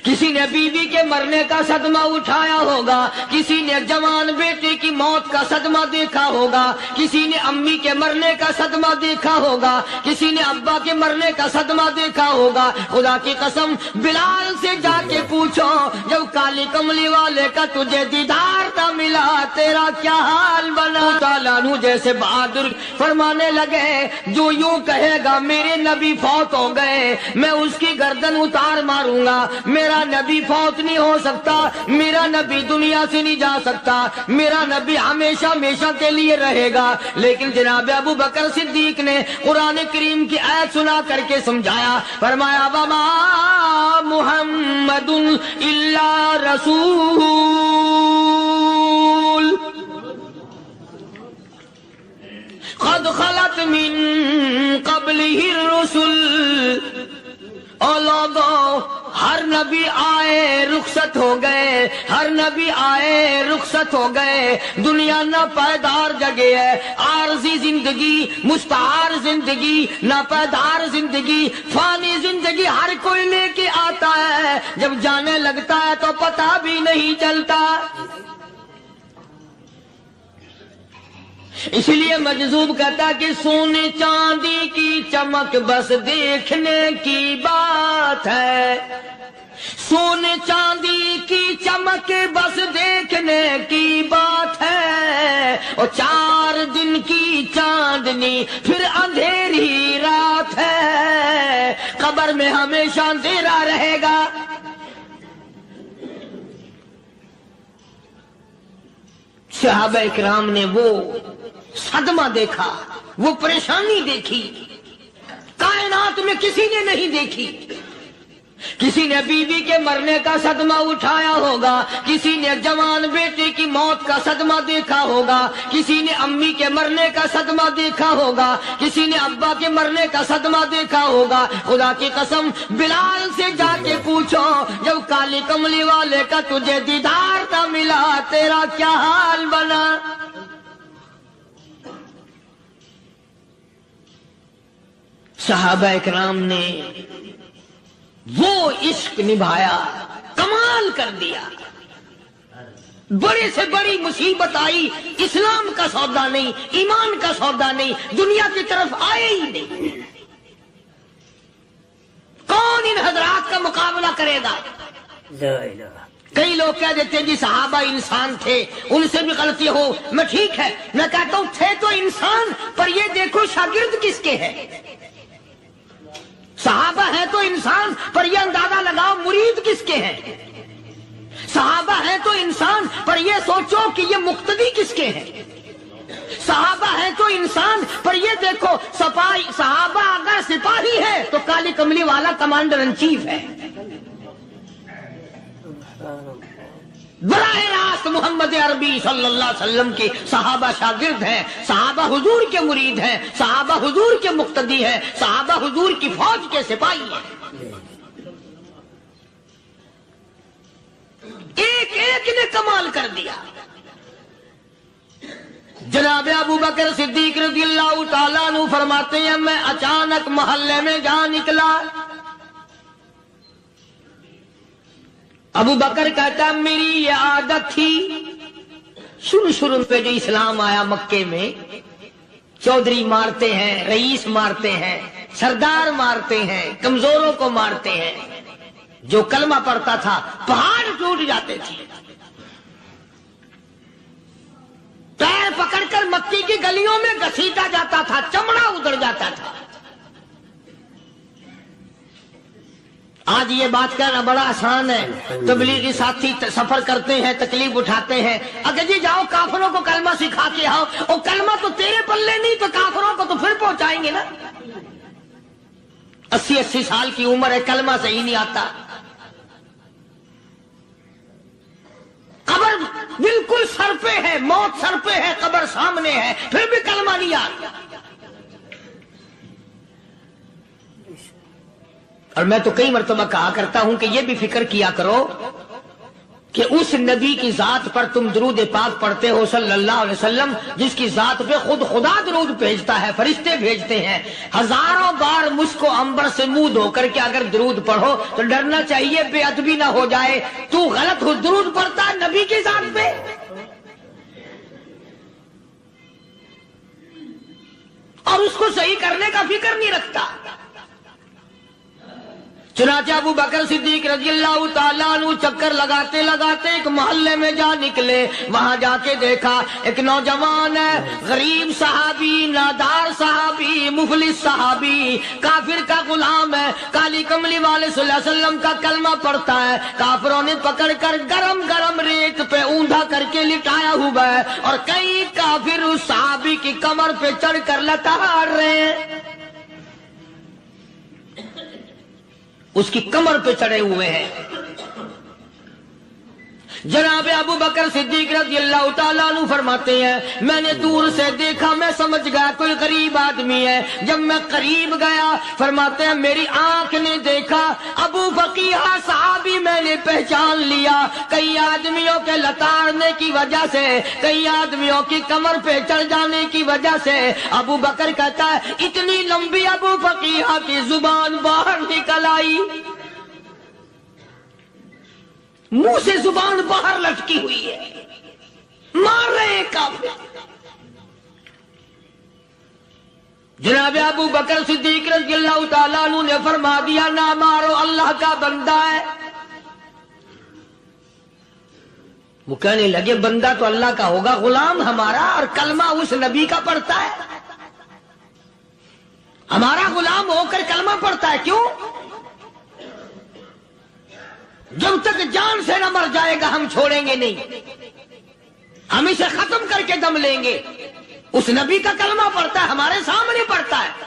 کسی نے بیوی کے مرنے کا صدمہ اٹھایا ہوگا، کسی نے جوان بیٹے کی موت کا صدمہ دیکھا ہوگا، کسی نے امی کے مرنے کا صدمہ دیکھا ہوگا، کسی نے ابا کے مرنے کا صدمہ دیکھا ہوگا۔ خدا کی قسم بلال سے جا کے پوچھو، جب کالی کملی والے کا تجھے دیدار نہ ملا تیرا کیا حال بنا؟ تعالیٰ عنہ جیسے بہادر فرمانے لگے، جو یوں کہے گا میرے نبی فوت ہو گئے میں اس کی گردن اتار ماروں گا، میرا نبی فوت نہیں ہو سکتا، میرا نبی دنیا سے نہیں جا سکتا، میرا نبی ہمیشہ ہمیشہ کے لیے رہے گا۔ لیکن جناب ابو بکر صدیق نے قرآن کریم کی آیت سنا کر کے سمجھایا، فرمایا وما محمد الا رسول قد خلت من قبلہ الرسل۔ اور لوگوں، ہر نبی آئے رخصت ہو گئے، ہر نبی آئے رخصت ہو گئے۔ دنیا نہ پائیدار جگہ ہے، عارضی زندگی، مستعار زندگی، نہ پائیدار زندگی، فانی زندگی ہر کوئی لے کے آتا ہے، جب جانے لگتا ہے تو پتہ بھی نہیں چلتا۔ اس لیے مجذوب کہتا کہ سونے چاندی کی چمک بس دیکھنے کی بات ہے، سونے چاندی کی چمک بس دیکھنے کی بات ہے، اور 4 دن کی چاندنی پھر اندھیری رات ہے، قبر میں ہمیشہ اندھیرا رہے گا۔ صحابہ اکرام نے وہ صدمہ دیکھا، وہ پریشانی دیکھی، کائنات میں کسی نے نہیں دیکھی۔ کسی نے بیوی کے مرنے کا صدمہ اٹھایا ہوگا، کسی نے جوان بیٹے کی موت کا صدمہ دیکھا ہوگا، کسی نے امی کے مرنے کا صدمہ دیکھا ہوگا، کسی نے ابا کے مرنے کا صدمہ دیکھا ہوگا۔ خدا کی قسم بلال سے جا کے پوچھو، جب کالی کملی والے کا تجھے دیدار نہ ملا تیرا کیا حال بنا؟ صحابہ اکرام نے وہ عشق نبھایا، کمال کر دیا۔ بڑے سے بڑی مصیبت آئی، اسلام کا سودا نہیں، ایمان کا سودا نہیں، دنیا کی طرف آئے ہی نہیں۔ کون ان حضرات کا مقابلہ کرے گا؟ کئی لوگ کہہ دیتے ہیں جی صحابہ انسان تھے، ان سے بھی غلطی ہو، میں ٹھیک ہے، میں کہتا ہوں تھے تو انسان، پر یہ دیکھو شاگرد کس کے ہیں۔ صحابہ ہیں تو انسان، پر یہ اندازہ لگاؤ مرید کس کے ہیں۔ صحابہ ہیں تو انسان، پر یہ سوچو کہ یہ مقتدی کس کے ہیں۔ صحابہ ہیں تو انسان، پر یہ دیکھو صحابہ اگر سپاہی ہے تو کالی کملی والا کمانڈر ان چیف ہے۔ براہ راست محمد عربی صلی اللہ علیہ وسلم کے صحابہ شاگرد ہیں، صحابہ حضور کے مرید ہیں، صحابہ حضور کے مقتدی ہیں، صحابہ حضور کی فوج کے سپاہی ہیں۔ ایک ایک نے کمال کر دیا۔ جناب ابو بکر صدیق رضی اللہ تعالیٰ عنہ فرماتے ہیں میں اچانک محلے میں جا نکلا۔ ابو بکر کہتا میری یہ عادت تھی، شروع پہ جو اسلام آیا مکے میں، چودھری مارتے ہیں، رئیس مارتے ہیں، سردار مارتے ہیں، کمزوروں کو مارتے ہیں۔ جو کلمہ پڑھتا تھا پہاڑ ٹوٹ جاتے تھے۔ پیر پکڑ کر مکی کی گلیوں میں گھسیٹا جاتا تھا، چمڑا ادھر جاتا تھا۔ آج یہ بات کہنا بڑا آسان ہے، تبلیغی ساتھی سفر کرتے ہیں، تکلیف اٹھاتے ہیں، اگر جی جاؤ کافروں کو کلمہ سکھا کے آؤ، اور کلمہ تو تیرے پلے نہیں تو کافروں کو تو پھر پہنچائیں گے نا۔ 80 سال کی عمر ہے، کلمہ صحیح نہیں آتا، قبر بالکل سر پہ ہے، موت سر پہ ہے، قبر سامنے ہے، پھر بھی کلمہ نہیں آتا۔ اور میں تو کئی مرتبہ کہا کرتا ہوں کہ یہ بھی فکر کیا کرو کہ اس نبی کی ذات پر تم درود پاک پڑھتے ہو صلی اللہ علیہ وسلم، جس کی ذات پہ خود خدا درود بھیجتا ہے، فرشتے بھیجتے ہیں، ہزاروں بار مشک و عنبر سے منہ دھو کر کے اگر درود پڑھو تو ڈرنا چاہیے بے ادبی نہ ہو جائے، تو غلط ہو درود پڑھتا ہے نبی کی ذات پہ۔ اور اس کو صحیح کرنے کا فکر نہیں رکھتا۔ چنانچہ ابو بکر صدیق رضی اللہ تعالیٰ عنہ چکر لگاتے لگاتے ایک محلے میں جا نکلے، وہاں جا کے دیکھا ایک نوجوان ہے، غریب صحابی، نادار صحابی، مفلس صحابی، کافر کا غلام ہے، کالی کملی والے صلی اللہ علیہ وسلم کا کلمہ پڑھتا ہے، کافروں نے پکڑ کر گرم گرم ریت پہ اوندا کر کے لٹایا ہوا ہے، اور کئی کافر اس صحابی کی کمر پہ چڑھ کر لتاڑ رہے ہیں، اس کی کمر پہ چڑھے ہوئے ہیں۔ جناب ابو بکر صدیق رضی اللہ تعالیٰ عنہ فرماتے ہیں میں نے دور سے دیکھا، میں سمجھ گیا کوئی غریب آدمی ہے، جب میں قریب گیا فرماتے ہیں میری آنکھ نے دیکھا ابو فقیہ صحابی، میں نے پہچان لیا، کئی آدمیوں کے لتاڑنے کی وجہ سے، کئی آدمیوں کی کمر پہ چڑھ جانے کی وجہ سے ابو بکر کہتا ہے اتنی لمبی ابو فقیہ کی زبان باہر نکل آئی، منہ سے زبان باہر لٹکی ہوئی ہے، مار رہے ہیں کافر۔ جناب ابو بکر صدیق رضی اللہ تعالیٰ عنہ نے فرما دیا نہ مارو، اللہ کا بندہ ہے۔ وہ کہنے لگے بندہ تو اللہ کا ہوگا، غلام ہمارا، اور کلمہ اس نبی کا پڑھتا ہے، ہمارا غلام ہو کر کلمہ پڑھتا ہے، کیوں؟ جب تک جان سے نہ مر جائے گا ہم چھوڑیں گے نہیں، ہم اسے ختم کر کے دم لیں گے۔ اس نبی کا کلمہ پڑھتا ہے، ہمارے سامنے پڑھتا ہے۔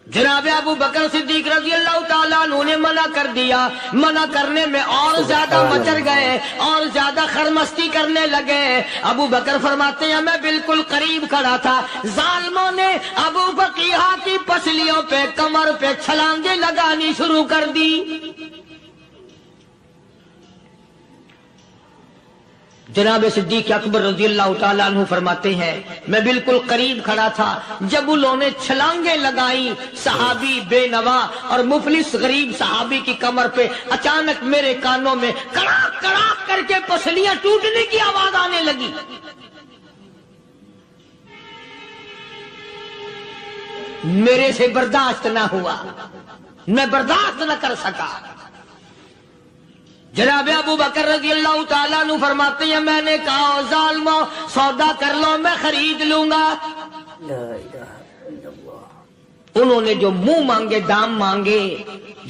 جناب ابو بکر صدیق رضی اللہ تعالیٰ عنہ نے منع کر دیا، منع کرنے میں اور زیادہ مچر گئے اور زیادہ خرمستی کرنے لگے۔ ابو بکر فرماتے ہیں میں بالکل قریب کھڑا تھا، ظالموں نے ابو فقیہ کی پسلیوں پہ، کمر پہ چھلانگیں لگانی شروع کر دی۔ جناب صدیق اکبر رضی اللہ تعالیٰ عنہ فرماتے ہیں میں بالکل قریب کھڑا تھا، جب انہوں نے چھلانگیں لگائیں صحابی بے نوا اور مفلس غریب صحابی کی کمر پہ، اچانک میرے کانوں میں کڑاک کڑاک کر کے پسلیاں ٹوٹنے کی آواز آنے لگی۔ میرے سے برداشت نہ ہوا، میں برداشت نہ کر سکا۔ جناب ابو بکر رضی اللہ تعالیٰ عنہ فرماتے ہیں میں نے کہا ظالمو سودا کر لو، میں خرید لوں گا۔ انہوں نے جو منہ مانگے، دام مانگے،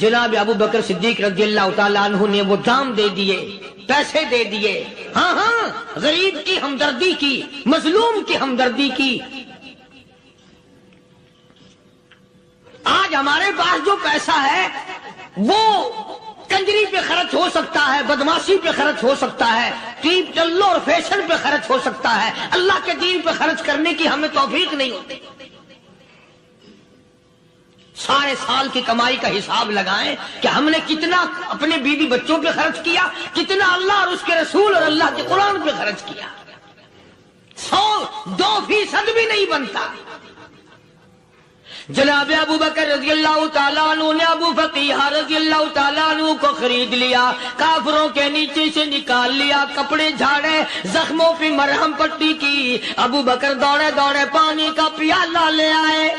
جناب ابو بکر صدیق رضی اللہ تعالیٰ عنہ نے وہ دام دے دیے، پیسے دے دیے۔ ہاں ہاں، غریب کی ہمدردی کی، مظلوم کی ہمدردی کی۔ آج ہمارے پاس جو پیسہ ہے وہ کنجری پہ خرچ ہو سکتا ہے، بدماشی پہ خرچ ہو سکتا ہے، ٹیپ ٹلو اور فیشن پہ خرچ ہو سکتا ہے، اللہ کے دین پہ خرچ کرنے کی ہمیں توفیق نہیں ہوتی۔ سارے سال کی کمائی کا حساب لگائیں کہ ہم نے کتنا اپنے بیوی بچوں پہ خرچ کیا، کتنا اللہ اور اس کے رسول اور اللہ کے قرآن پہ خرچ کیا، 100-2% بھی نہیں بنتا۔ جناب ابو بکر رضی اللہ تعالیٰ عنہ نے ابو فقیہ رضی اللہ تعالیٰ عنہ کو خرید لیا، کافروں کے نیچے سے نکال لیا، کپڑے جھاڑے، زخموں پہ مرہم پٹی کی۔ ابو بکر دوڑے دوڑے پانی کا پیالہ لے آئے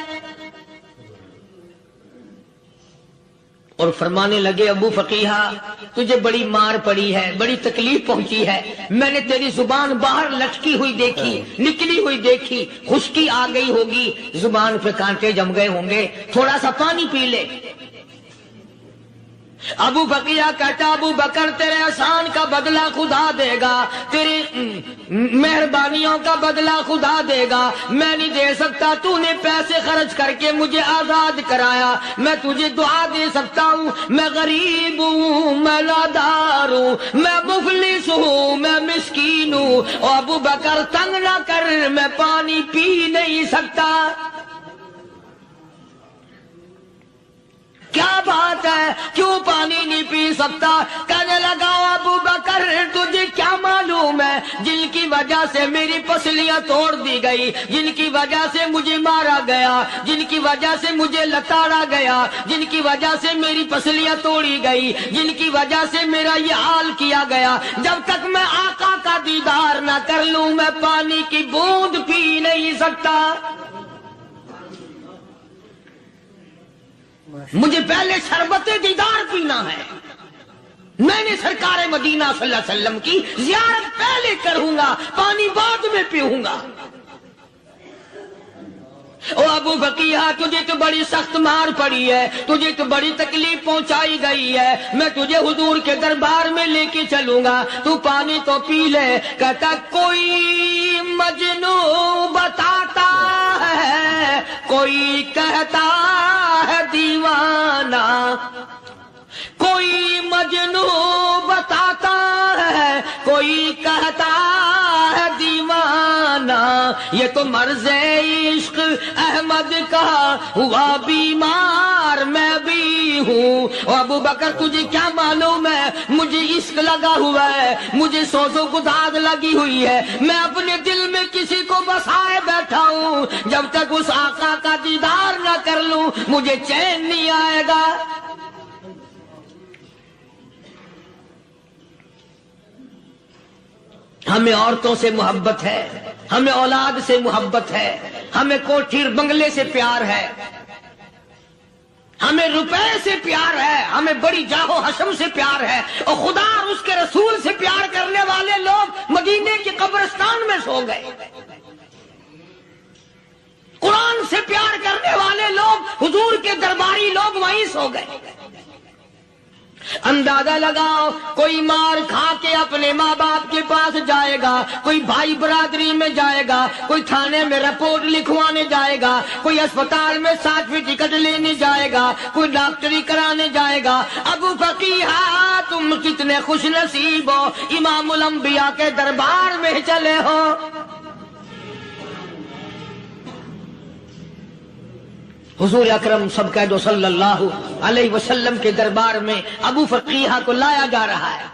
اور فرمانے لگے ابو فقیہ تجھے بڑی مار پڑی ہے، بڑی تکلیف پہنچی ہے، میں نے تیری زبان باہر لٹکی ہوئی دیکھی، نکلی ہوئی دیکھی، خشکی آ گئی ہوگی، زبان پہ کانٹے جم گئے ہوں گے، تھوڑا سا پانی پی لے۔ ابو فقیہ کہتا ابو بکر تیرے احسان کا بدلہ خدا دے گا، تیری مہربانیوں کا بدلہ خدا دے گا، میں نہیں دے سکتا، تو نے پیسے خرچ کر کے مجھے آزاد کرایا، میں تجھے دعا دے سکتا ہوں، میں غریب ہوں، میں نادار ہوں، میں مفلس ہوں، میں مسکین ہوں، اور ابو بکر تنگ نہ کر، میں پانی پی نہیں سکتا۔ کیا بات ہے، کیوں پانی نہیں پی سکتا؟ کہنے لگا جن کی وجہ سے میری پسلیاں توڑ دی گئی، جن کی وجہ سے مجھے مارا گیا، جن کی وجہ سے مجھے لتاڑا گیا، جن کی وجہ سے میری پسلیاں توڑی گئی، جن کی وجہ سے میرا یہ حال کیا گیا، جب تک میں آقا کا دیدار نہ کر لوں میں پانی کی بوند پی نہیں سکتا۔ مجھے پہلے شربت دیدار پینا ہے۔ میں نے سرکار مدینہ صلی اللہ علیہ وسلم کی زیارت پہلے کروں گا، پانی بعد میں پیوں گا۔ او ابو بقیہ، تجھے تو بڑی سخت مار پڑی ہے، تجھے تو بڑی تکلیف پہنچائی گئی ہے، میں تجھے حضور کے دربار میں لے کے چلوں گا، تو پانی تو پی لے۔ کہتا کوئی مجنون بتاتا ہے، کوئی کہتا ہے دیوانہ، کوئی مجنون بتاتا ہے، کوئی کہتا ہے دیوانہ، یہ تو مرض عشق احمد کا ہوا بیمار میں بھی ہوں۔ اور ابو بکر تجھے کیا معلوم ہے، مجھے عشق لگا ہوا ہے، مجھے سوز و گداز لگی ہوئی ہے، میں اپنے دل میں کسی کو بسائے بیٹھا ہوں، جب تک اس آقا کا دیدار نہ کر لوں مجھے چین نہیں آئے گا۔ ہمیں عورتوں سے محبت ہے، ہمیں اولاد سے محبت ہے، ہمیں کوٹھی بنگلے سے پیار ہے، ہمیں روپے سے پیار ہے، ہمیں بڑی جاہ و حشم سے پیار ہے، اور خدا اور اس کے رسول سے پیار کرنے والے لوگ مدینے کے قبرستان میں سو گئے، قرآن سے پیار کرنے والے لوگ حضور کے درباری لوگ وہیں سو گئے۔ اندازہ لگاؤ، کوئی مار کھا کے اپنے ماں باپ کے پاس جائے گا، کوئی بھائی برادری میں جائے گا، کوئی تھانے میں رپورٹ لکھوانے جائے گا، کوئی اسپتال میں سرٹیفکیٹ لینے جائے گا، کوئی ڈاکٹری کرانے جائے گا۔ ابو فقیہ تم کتنے خوش نصیب ہو، امام الانبیاء کے دربار میں چلے ہو۔ حضور اکرم سب کہہ دو صلی اللہ علیہ وسلم کے دربار میں ابو فقیہ کو لایا جا رہا ہے۔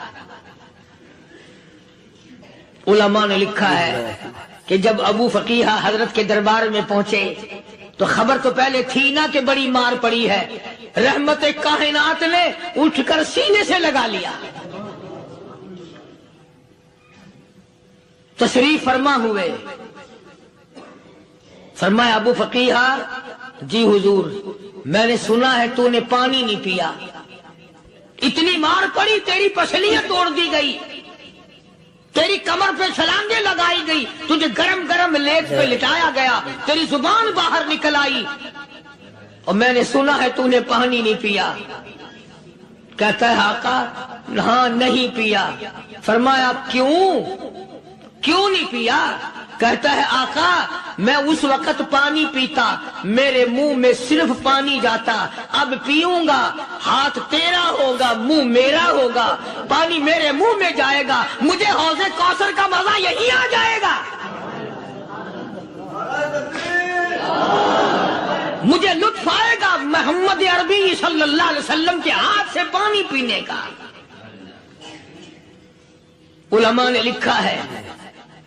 علماء نے لکھا ہے کہ جب ابو فقیہ حضرت کے دربار میں پہنچے تو خبر تو پہلے تھی نا کہ بڑی مار پڑی ہے، رحمت کائنات نے اٹھ کر سینے سے لگا لیا۔ تشریف فرما ہوئے، فرمایا ابو فقیہ جی حضور، میں نے سنا ہے تو نے پانی نہیں پیا، اتنی مار پڑی، تیری پسلیاں توڑ دی گئی، تیری کمر پہ چھلانگیں لگائی گئی، تجھے گرم گرم لیٹ پہ لٹایا گیا، تیری زبان باہر نکل آئی، اور میں نے سنا ہے تو نے پانی نہیں پیا۔ کہتا ہے آقا ہاں نہیں پیا۔ فرمایا کیوں نہیں پیا؟ کہتا ہے آقا میں اس وقت پانی پیتا میرے منہ میں صرف پانی جاتا، اب پیوں گا ہاتھ تیرا ہوگا منہ میرا ہوگا، پانی میرے منہ میں جائے گا، مجھے حوض کوثر کا مزہ یہی آ جائے گا، مجھے لطف آئے گا محمد عربی صلی اللہ علیہ وسلم کے ہاتھ سے پانی پینے کا۔ علماء نے لکھا ہے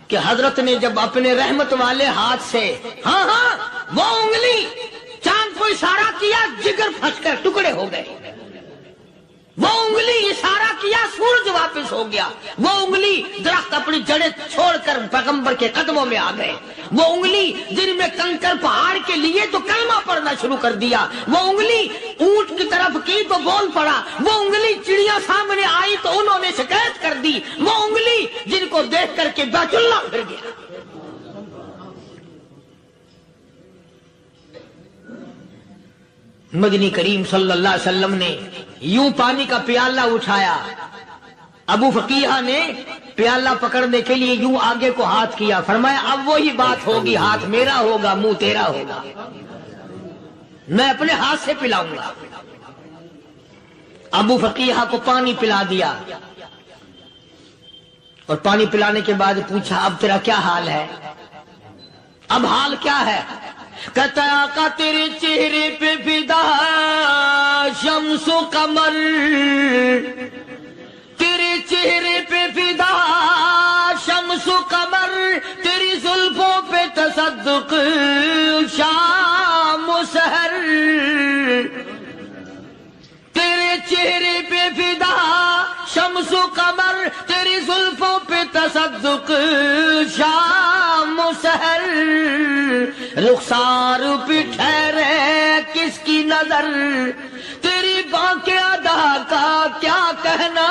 کہ حضرت نے جب اپنے رحمت والے ہاتھ سے ہاں وہ انگلی چاند کو اشارہ کیا، جگر پھنس کر ٹکڑے ہو گئے، وہ انگلی اشارہ کیا، سورج واپس ہو گیا، وہ انگلی درخت اپنی جڑیں چھوڑ کر پیغمبر کے قدموں میں آ گئے، وہ انگلی جن میں کنکر پہاڑ کے لیے تو کلمہ پڑھنا شروع کر دیا، وہ انگلی اونٹ کی طرف کی تو بول پڑا، وہ انگلی چڑیا سامنے آئی تو انہوں نے شکایت کر دی، وہ انگلی جن کو دیکھ کر کے بیت اللہ پھر گیا۔ مدنی کریم صلی اللہ علیہ وسلم نے یوں پانی کا پیالہ اٹھایا، ابو فقیہ نے پیالہ پکڑنے کے لیے یوں آگے کو ہاتھ کیا، فرمایا اب وہی بات ہوگی، ہاتھ میرا ہوگا منہ تیرا ہوگا، میں اپنے ہاتھ سے پلاؤں گا۔ ابو فقیہ کو پانی پلا دیا، اور پانی پلانے کے بعد پوچھا اب تیرا کیا حال ہے؟ اب حال کیا ہے؟ کہتا آقا تیرے چہرے پہ فدا شمس و قمر، تیرے چہرے پہ فدا شمس و تصدق شام و سحر، تیرے چہرے پہ فدا شمس و قمر، تیری زلفوں پہ تصدق شام و سحر، رخسار پہ ٹھہرے کس کی نظر، تیری بانکیں ادا کا کیا کہنا،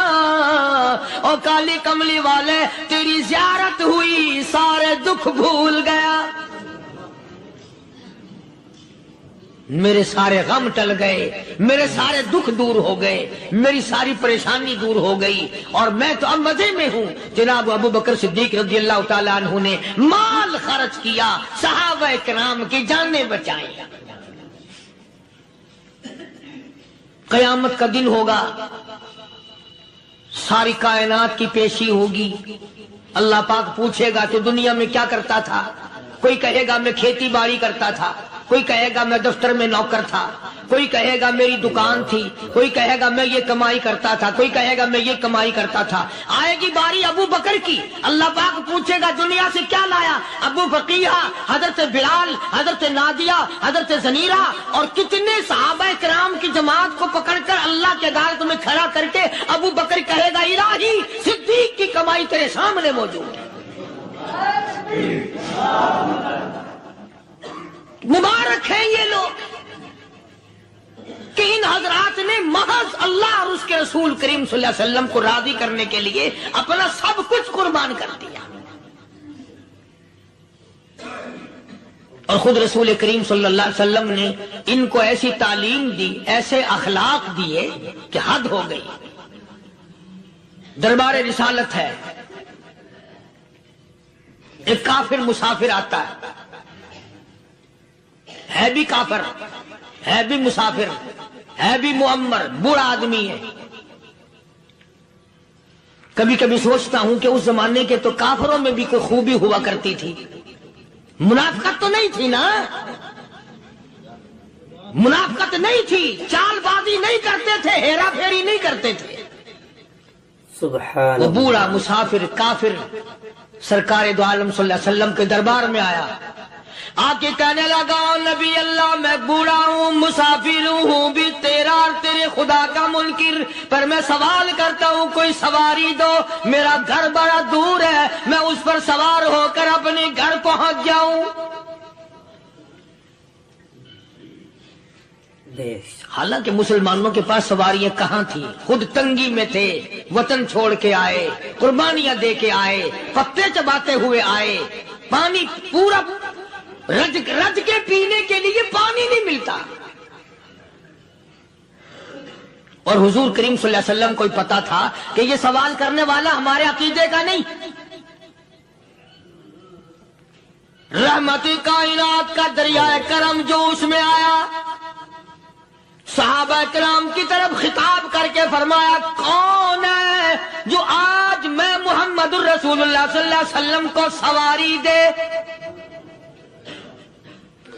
اور کالی کملی والے تیری زیارت ہوئی سارے دکھ بھول گیا، میرے سارے غم ٹل گئے، میرے سارے دکھ دور ہو گئے، میری ساری پریشانی دور ہو گئی، اور میں تو اب مزے میں ہوں۔ جناب ابو بکر صدیق رضی اللہ تعالیٰ عنہ نے مال خرچ کیا، صحابہ کرام کی جانیں بچائیں۔ قیامت کا دن ہوگا، ساری کائنات کی پیشی ہوگی، اللہ پاک پوچھے گا کہ دنیا میں کیا کرتا تھا؟ کوئی کہے گا میں کھیتی باڑی کرتا تھا، کوئی کہے گا میں دفتر میں نوکر تھا، کوئی کہے گا میری دکان تھی، کوئی کہے گا میں یہ کمائی کرتا تھا، کوئی کہے گا میں یہ کمائی کرتا تھا۔ آئے گی باری ابو بکر کی، اللہ پاک پوچھے گا دنیا سے کیا لایا؟ ابو فقیہ، حضرت بلال، حضرت نادیہ، حضرت زنیرہ اور کتنے صحابہ کرام کی جماعت کو پکڑ کر اللہ کے عدالت میں کھڑا کر کے ابو بکر کہے گا الہی صدیق کی کمائی تیرے سامنے موجود ہے۔ مبارک ہیں یہ لوگ کہ ان حضرات نے محض اللہ اور اس کے رسول کریم صلی اللہ علیہ وسلم کو راضی کرنے کے لیے اپنا سب کچھ قربان کر دیا، اور خود رسول کریم صلی اللہ علیہ وسلم نے ان کو ایسی تعلیم دی، ایسے اخلاق دیے کہ حد ہو گئی۔ دربار رسالت ہے، ایک کافر مسافر آتا ہے بھی کافر، ہے بھی مسافر، ہے بھی معمر، بوڑھا آدمی ہے۔ کبھی کبھی سوچتا ہوں کہ اس زمانے کے تو کافروں میں بھی کوئی خوبی ہوا کرتی تھی، منافقت تو نہیں تھی نا، منافقت نہیں تھی، چال بازی نہیں کرتے تھے، ہیرا پھیری نہیں کرتے تھے۔ سبحان وہ بوڑھا مسافر کافر سرکار دو عالم صلی اللہ علیہ وسلم کے دربار میں آیا، آ کے کہنے لگا نبی اللہ میں بوڑھا ہوں، مسافر ہوں بھی تیرا اور تیرے خدا کا منکر، پر میں سوال کرتا ہوں کوئی سواری دو، میرا گھر بڑا دور ہے، میں اس پر سوار ہو کر اپنے گھر پہنچ جاؤں۔ حالانکہ مسلمانوں کے پاس سواریاں کہاں تھی، خود تنگی میں تھے، وطن چھوڑ کے آئے، قربانیاں دے کے آئے، پتے چباتے ہوئے آئے، پانی پورا رج کے پینے کے لیے پانی نہیں ملتا، اور حضور کریم صلی اللہ علیہ وسلم کو پتا تھا کہ یہ سوال کرنے والا ہمارے عقیدے کا نہیں، رحمت کائنات کا دریائے کرم جو اس میں آیا، صحابہ کرام کی طرف خطاب کر کے فرمایا کون ہے جو آج میں محمد الرسول اللہ صلی اللہ علیہ وسلم کو سواری دے،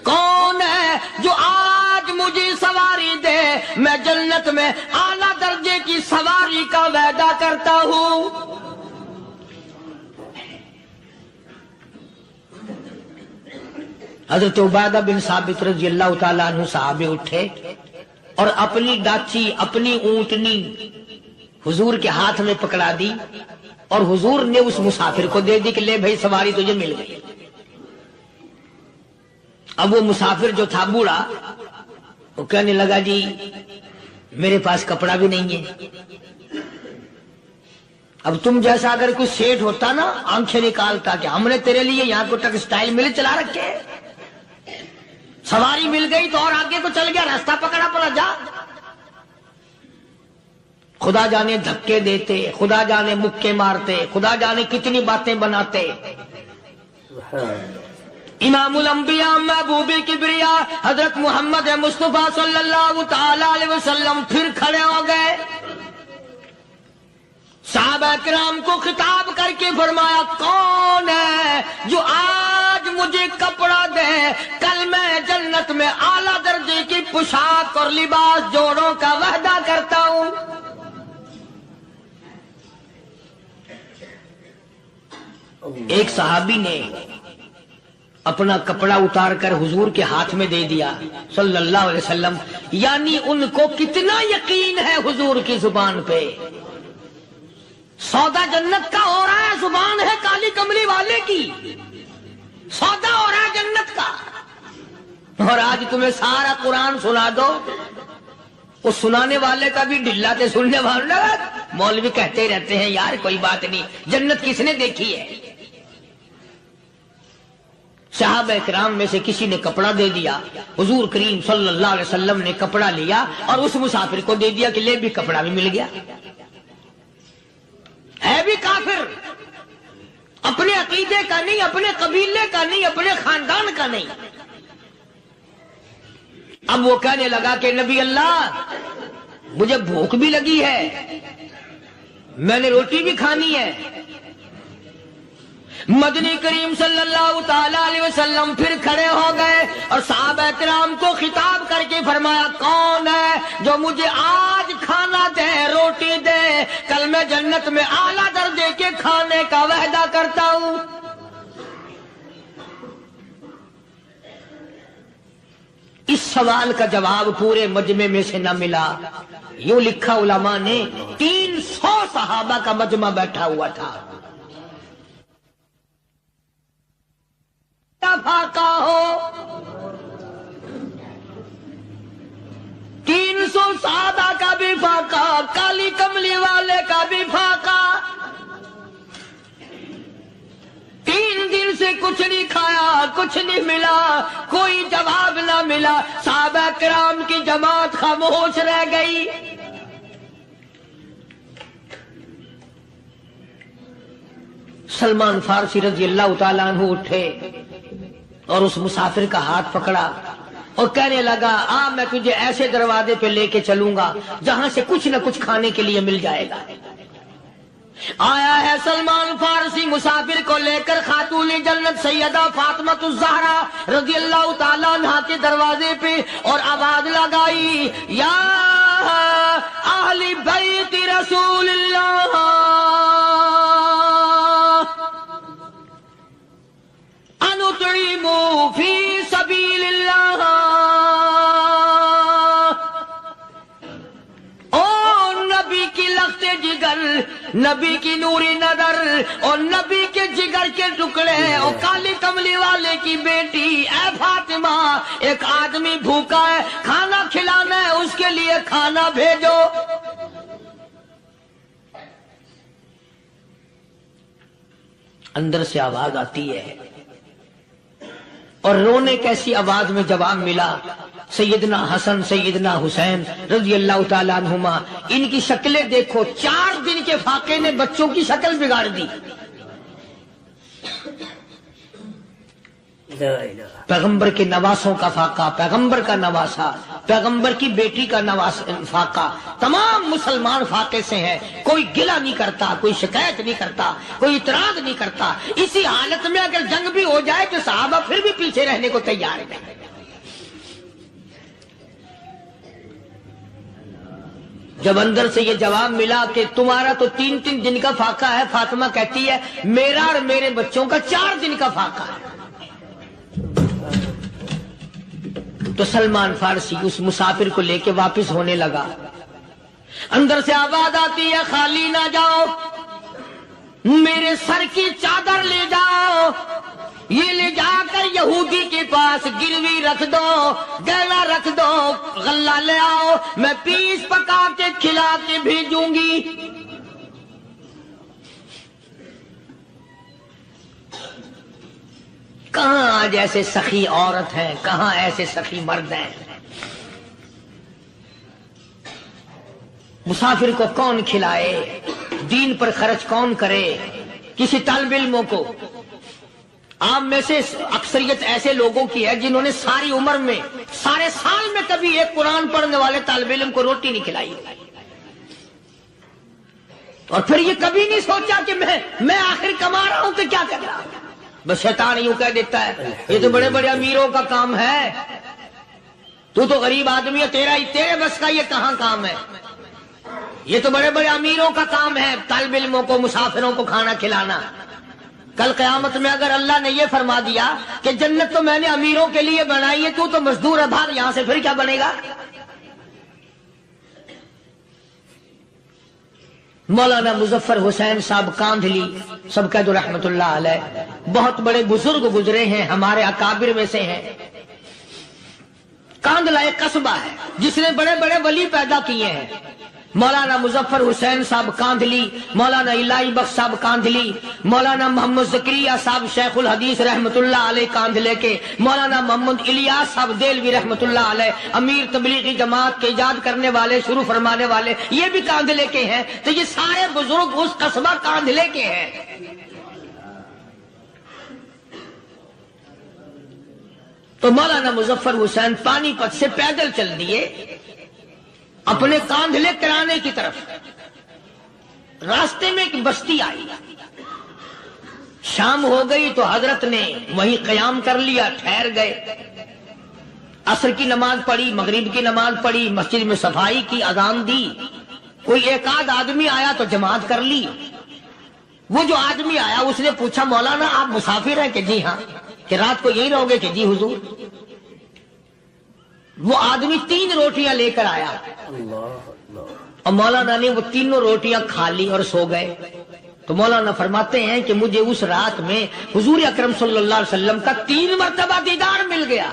کون ہے جو آج مجھے سواری دے، میں جنت میں اعلیٰ درجے کی سواری کا وعدہ کرتا ہوں۔ حضرت عبادہ بن ثابت رضی اللہ تعالیٰ عنہ صحابے اٹھے اور اپنی ڈاچی، اپنی اونٹنی حضور کے ہاتھ میں پکڑا دی، اور حضور نے اس مسافر کو دے دی کہ لے بھائی سواری تجھے مل گئی۔ اب وہ مسافر جو تھا بوڑھا، وہ کہنے لگا جی میرے پاس کپڑا بھی نہیں ہے، اب تم جیسا اگر کوئی سیٹ ہوتا نا آنکھیں نکالتا کہ ہم نے تیرے لیے یہاں کو ٹیکسٹائل مل چلا رکھے، سواری مل گئی تو اور آگے کو چل گیا، راستہ پکڑا پڑا جا۔ خدا جانے دھکے دیتے، خدا جانے مکے مارتے، خدا جانے کتنی باتیں بناتے۔ امام الانبیاء محبوب کبریا حضرت محمد مصطفیٰ صلی اللہ تعالی علیہ وسلم پھر کھڑے ہو گئے، صحابہ کرام کو خطاب کر کے فرمایا کون ہے جو آج مجھے کپڑا دے، کل میں جنت میں اعلیٰ درجے کی پوشاک اور لباس جوڑوں کا وعدہ کرتا ہوں۔ ایک صحابی نے اپنا کپڑا اتار کر حضور کے ہاتھ میں دے دیا صلی اللہ علیہ وسلم. یعنی ان کو کتنا یقین ہے حضور کی زبان پہ. سودا جنت کا ہو رہا ہے، زبان ہے کالی کملی والے کی، سودا ہو رہا ہے جنت کا. اور آج تمہیں سارا قرآن سنا دو، وہ سنانے والے کا بھی ڈلا تھے، سننے والے مولوی کہتے رہتے ہیں یار کوئی بات نہیں، جنت کس نے دیکھی ہے. صحابہ کرام میں سے کسی نے کپڑا دے دیا، حضور کریم صلی اللہ علیہ وسلم نے کپڑا لیا اور اس مسافر کو دے دیا کہ لے بھی کپڑا بھی مل گیا. ہے بھی کافر، اپنے عقیدے کا نہیں، اپنے قبیلے کا نہیں، اپنے خاندان کا نہیں. اب وہ کہنے لگا کہ نبی اللہ مجھے بھوک بھی لگی ہے، میں نے روٹی بھی کھانی ہے. مدنی کریم صلی اللہ تعالی علیہ وسلم پھر کھڑے ہو گئے اور صحابہ کرام کو خطاب کر کے فرمایا کون ہے جو مجھے آج کھانا دے، روٹی دے، کل میں جنت میں اعلیٰ درجے کے کھانے کا وعدہ کرتا ہوں. اس سوال کا جواب پورے مجمع میں سے نہ ملا. یوں لکھا علماء نے 300 صحابہ کا مجمع بیٹھا ہوا تھا. فاقہ ہو 300 صحابہ کا بھی فاقہ، کالی کملی والے کا بھی فاقہ. 3 دن سے کچھ نہیں کھایا، کچھ نہیں ملا، کوئی جواب نہ ملا. صحابہ کرام کی جماعت خاموش رہ گئی. سلمان فارسی رضی اللہ تعالیٰ عنہ اٹھے اور اس مسافر کا ہاتھ پکڑا اور کہنے لگا میں تجھے ایسے دروازے پہ لے کے چلوں گا جہاں سے کچھ نہ کچھ کھانے کے لیے مل جائے گا. آیا ہے سلمان فارسی مسافر کو لے کر خاتون جنت سیدہ فاطمہ الزہرا رضی اللہ تعالیٰ عنہا کے دروازے پہ اور آواز لگائی یا اہل بیت رسول اللہ انطعموا فی سبیل اللہ. او نبی کی لخت جگر، نبی کی نوری نظر اور نبی کے جگر کے ٹکڑے اور کالی کملی والے کی بیٹی اے فاطمہ، ایک آدمی بھوکا ہے، کھانا کھلانا ہے، اس کے لیے کھانا بھیجو. اندر سے آواز آتی ہے اور رونے کیسی آواز میں جواب ملا. سیدنا حسن سیدنا حسین رضی اللہ تعالیٰ عنہما، ان کی شکلیں دیکھو، 4 دن کے فاقے نے بچوں کی شکل بگاڑ دی. پیغمبر کے نواسوں کا فاقہ، پیغمبر کا نواسا، پیغمبر کی بیٹی کا فاقہ، تمام مسلمان فاقے سے ہیں. کوئی گلہ نہیں کرتا، کوئی شکایت نہیں کرتا، کوئی اعتراض نہیں کرتا. اسی حالت میں اگر جنگ بھی ہو جائے تو صحابہ پھر بھی پیچھے رہنے کو تیار ہیں. جب اندر سے یہ جواب ملا کہ تمہارا تو 3 دن کا فاقہ ہے، فاطمہ کہتی ہے میرا اور میرے بچوں کا 4 دن کا فاقہ ہے. تو سلمان فارسی اس مسافر کو لے کے واپس ہونے لگا. اندر سے آواز آتی ہے خالی نہ جاؤ، میرے سر کی چادر لے جاؤ، یہ لے جا کر یہودی کے پاس گروی رکھ دو، گہنا رکھ دو، غلہ لے آؤ، میں پیس پکا کے کھلا کے بھیجوں گی. کہاں آج ایسے سخی عورت ہیں، کہاں ایسے سخی مرد ہیں. مسافر کو کون کھلائے، دین پر خرچ کون کرے. کسی طالب علموں کو، آپ میں سے اکثریت ایسے لوگوں کی ہے جنہوں نے ساری عمر میں، سارے سال میں کبھی ایک قرآن پڑھنے والے طالب علم کو روٹی نہیں کھلائی، اور پھر یہ کبھی نہیں سوچا کہ میں آخر کما رہا ہوں تو کیا کر رہا ہوں. بس شیطان یوں کہہ دیتا ہے یہ تو بڑے بڑے امیروں کا کام ہے، تو غریب آدمی ہے، تیرے بس کا یہ کہاں کام ہے. یہ تو بڑے بڑے امیروں کا کام ہے طالب علموں کو، مسافروں کو کھانا کھلانا. کل قیامت میں اگر اللہ نے یہ فرما دیا کہ جنت تو میں نے امیروں کے لیے بنائی ہے، تو مزدور ابھار یہاں سے پھر کیا بنے گا؟ مولانا مظفر حسین صاحب کاندھلی سب کہہ دو رحمت اللہ علیہ، بہت بڑے بزرگ گزرے ہیں، ہمارے اکابر میں سے ہیں۔ کاندھلا ایک قصبہ ہے جس نے بڑے بڑے ولی پیدا کیے ہیں۔ مولانا مظفر حسین صاحب کاندھلی، مولانا الہی بخش صاحب کاندھلی، مولانا محمد زکریا صاحب شیخ الحدیث رحمت اللہ علیہ کاندھلے کے، مولانا محمد الیاس صاحب دیلوی رحمت اللہ علیہ امیر تبلیغی جماعت کے ایجاد کرنے والے، شروع فرمانے والے، یہ بھی کاندھلے کے ہیں۔ تو یہ سارے بزرگ اس قصبہ کاندھلے کے ہیں۔ تو مولانا مظفر حسین پانی پت سے پیدل چل دیے اپنے کاندھلے کرانے کی طرف۔ راستے میں ایک بستی آئی، شام ہو گئی تو حضرت نے وہیں قیام کر لیا، ٹھہر گئے۔ عصر کی نماز پڑھی، مغرب کی نماز پڑھی، مسجد میں صفائی کی، اذان دی۔ کوئی ایک آدھ آدمی آیا تو جماعت کر لی۔ وہ جو آدمی آیا اس نے پوچھا مولانا آپ مسافر ہیں؟ کہ جی ہاں۔ کہ رات کو یہی رہو گے؟ کہ جی حضور۔ وہ آدمی 3 روٹیاں لے کر آیا اور مولانا نے وہ تینوں روٹیاں کھا لی اور سو گئے۔ تو مولانا فرماتے ہیں کہ مجھے اس رات میں حضور اکرم صلی اللہ علیہ وسلم کا 3 مرتبہ دیدار مل گیا۔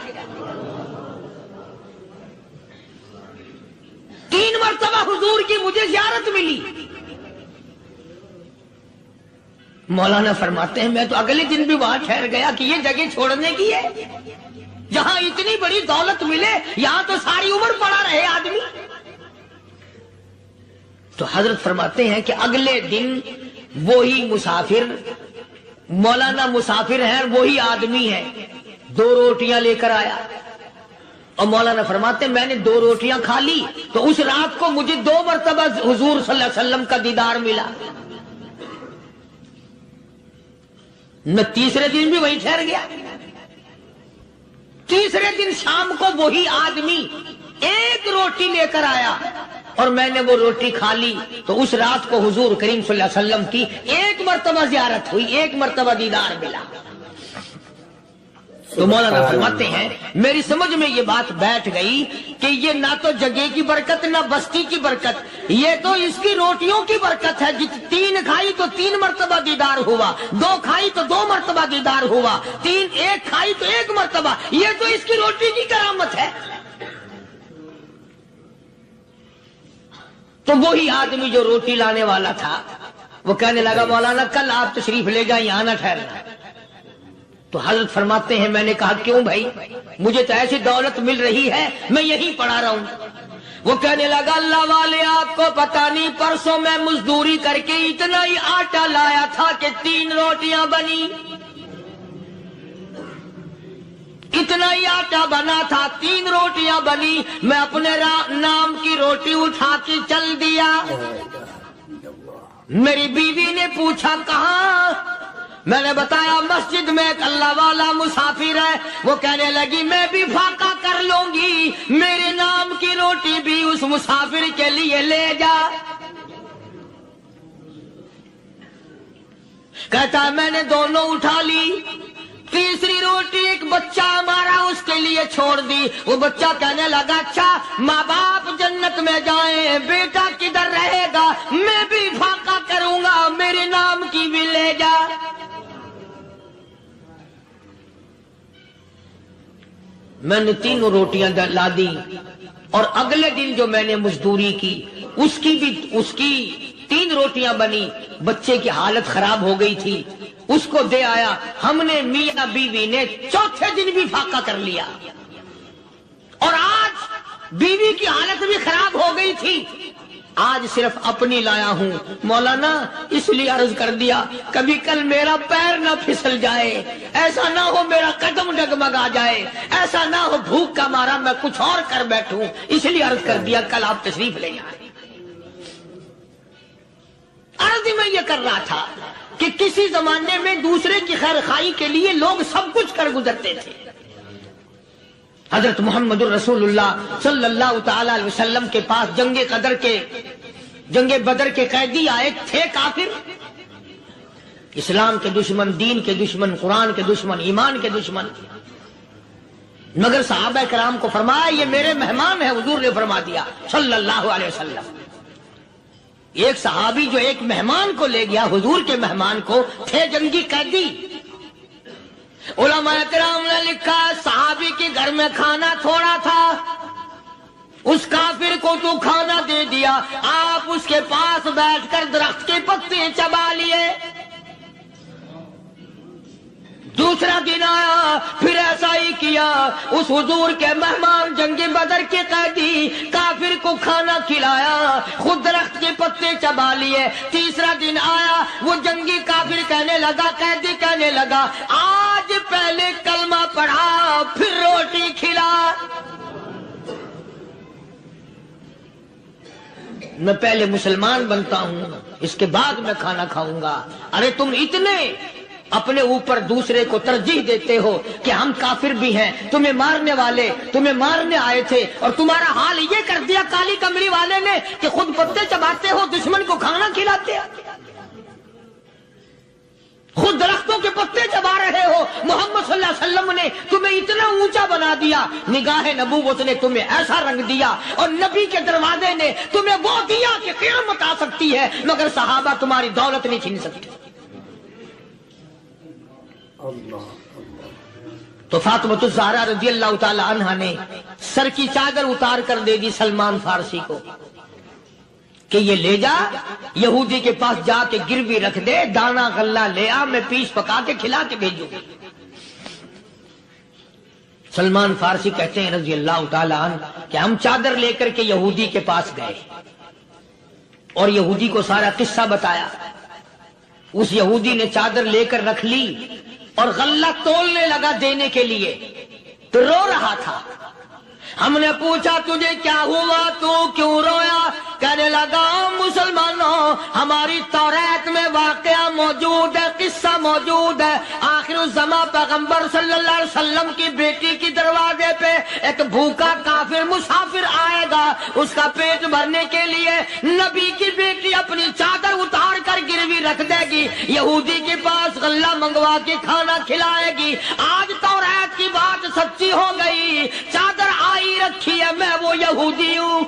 3 مرتبہ حضور کی مجھے زیارت ملی۔ مولانا فرماتے ہیں میں تو اگلے دن بھی وہاں ٹھہر گیا کہ یہ جگہ چھوڑنے کی ہے، جہاں اتنی بڑی دولت ملے یہاں تو ساری عمر پڑا رہے آدمی۔ تو حضرت فرماتے ہیں کہ اگلے دن وہی مسافر، مولانا مسافر ہیں، وہی آدمی ہے، 2 روٹیاں لے کر آیا اور مولانا فرماتے ہیں میں نے 2 روٹیاں کھا لی تو اس رات کو مجھے 2 مرتبہ حضور صلی اللہ علیہ وسلم کا دیدار ملا۔ میں تیسرے دن بھی وہیں ٹھہر گیا۔ تیسرے دن شام کو وہی آدمی 1 روٹی لے کر آیا اور میں نے وہ روٹی کھا لی تو اس رات کو حضور کریم صلی اللہ علیہ وسلم کی 1 مرتبہ زیارت ہوئی، 1 مرتبہ دیدار ملا۔ تو مولانا فرماتے ہیں میری سمجھ میں یہ بات بیٹھ گئی کہ یہ نہ تو جگہ کی برکت نہ بستی کی برکت، یہ تو اس کی روٹیوں کی برکت ہے۔ 3 کھائی تو 3 مرتبہ دیدار ہوا، 2 کھائی تو 2 مرتبہ دیدار ہوا، 1 کھائی تو 1 مرتبہ، یہ تو اس کی روٹی کی کرامت ہے۔ تو وہی آدمی جو روٹی لانے والا تھا وہ کہنے لگا مولانا کل آپ تشریف لے جائیں، یہاں نہ ٹھہرنا۔ تو حضرت فرماتے ہیں میں نے کہا کیوں بھائی، مجھے تو ایسی دولت مل رہی ہے میں یہیں پڑا رہا ہوں۔ وہ کہنے لگا اللہ والے آپ کو پتہ نہیں، پرسوں میں مزدوری کر کے اتنا ہی آٹا لایا تھا کہ 3 روٹیاں بنی، اتنا ہی آٹا بنا تھا، 3 روٹیاں بنی، میں اپنے نام کی روٹی اٹھا کے چل دیا۔ میری بیوی نے پوچھا کہاں؟ میں نے بتایا مسجد میں ایک اللہ والا مسافر ہے۔ وہ کہنے لگی میں بھی فاقہ کر لوں گی، میرے نام کی روٹی بھی اس مسافر کے لیے لے جا۔ کہتا ہے میں نے دونوں اٹھا لی، تیسری روٹی ایک بچہ ہمارا اس کے لیے چھوڑ دی۔ وہ بچہ کہنے لگا اچھا ماں باپ جنت میں جائیں، بیٹا کدھر رہے گا، میں بھی فاقہ کروں گا، میرے نام کی بھی لے جا۔ میں نے 3 روٹیاں لا دی اور اگلے دن جو میں نے مزدوری کی اس کی 3 روٹیاں بنی، بچے کی حالت خراب ہو گئی تھی، اس کو دے آیا۔ ہم نے میاں بیوی نے چوتھے دن بھی فاقہ کر لیا اور آج بیوی کی حالت بھی خراب ہو گئی تھی، آج صرف اپنی لایا ہوں۔ مولانا اس لیے عرض کر دیا کبھی کل میرا پیر نہ پھسل جائے، ایسا نہ ہو میرا قدم ڈگمگا جائے، ایسا نہ ہو بھوک کا مارا میں کچھ اور کر بیٹھوں، اس لیے عرض کر دیا کل آپ تشریف لے آئے۔ عرض میں یہ کر رہا تھا کہ کسی زمانے میں دوسرے کی خیر خواہی کے لیے لوگ سب کچھ کر گزرتے تھے۔ حضرت محمد الرسول اللہ صلی اللہ تعالی علیہ وسلم کے پاس جنگ بدر کے قیدی آئے تھے کافر، اسلام کے دشمن، دین کے دشمن، قرآن کے دشمن، ایمان کے دشمن، مگر صحابہ کرام کو فرمایا یہ میرے مہمان ہیں، حضور نے فرما دیا صلی اللہ علیہ وسلم۔ ایک صحابی جو ایک مہمان کو لے گیا، حضور کے مہمان کو، تھے جنگی قیدی۔ علماء کرام نے لکھا صحابی کے گھر میں کھانا تھوڑا تھا، اس کافر کو تو کھانا دے دیا، آپ اس کے پاس بیٹھ کر درخت کے پتے چبا لیے۔ دوسرا دن آیا، پھر ایسا ہی کیا، اس حضور کے مہمان جنگ بدر کے قیدی کافر کو کھانا کھلایا، خود درخت کے پتے چبا لیے۔ تیسرا دن آیا، وہ جنگی کافر کہنے لگا، قیدی کہنے لگا آج پہلے کلمہ پڑھا پھر روٹی کھلا، میں پہلے مسلمان بنتا ہوں اس کے بعد میں کھانا کھاؤں گا۔ ارے تم اتنے اپنے اوپر دوسرے کو ترجیح دیتے ہو کہ ہم کافر بھی ہیں، تمہیں مارنے والے تمہیں مارنے آئے تھے، اور تمہارا حال یہ کر دیا کالی کمری والے نے کہ خود پتے چباتے ہو، دشمن کو کھانا کھلاتے ہو، خود درختوں کے پتے چبا رہے ہو۔ محمد صلی اللہ علیہ وسلم نے تمہیں اتنا اونچا بنا دیا، نگاہ نبوت نے تمہیں ایسا رنگ دیا، اور نبی کے دروازے نے تمہیں وہ دیا کہ قیامت آ سکتی ہے، مگر صحابہ تمہاری دولت نہیں چھین سکتے۔ تو فاطمہ الزہرا رضی اللہ تعالی عنہا نے سر کی چادر اتار کر دے دی سلمان فارسی کو کہ یہ لے جا، یہودی کے پاس جا کے گروی رکھ دے، دانا غلہ لے آ، میں پیس پکا کے کھلا کے بھیجوں۔ سلمان فارسی کہتے ہیں رضی اللہ تعالی عنہ کہ ہم چادر لے کر کے یہودی کے پاس گئے اور یہودی کو سارا قصہ بتایا۔ اس یہودی نے چادر لے کر رکھ لی اور غلہ تولنے لگا دینے کے لیے، تو رو رہا تھا۔ ہم نے پوچھا تجھے کیا ہوا، تو کیوں رویا؟ کہنے لگا مسلمانوں، ہماری توریت میں واقعہ موجود ہے، قصہ موجود ہے، آخر الزمان پیغمبر صلی اللہ علیہ وسلم کی بیٹی کی دروازے پہ ایک بھوکا کافر مسافر آئے گا، اس کا پیٹ بھرنے کے لیے نبی کی بیٹی اپنی چادر اتار کر گروی رکھ دے گی، یہودی کے پاس غلہ منگوا کے کھانا کھلائے گی۔ آج توریت کی بات سچی ہو گئی، چادر آئی رکھی ہے، میں وہ یہودی ہوں۔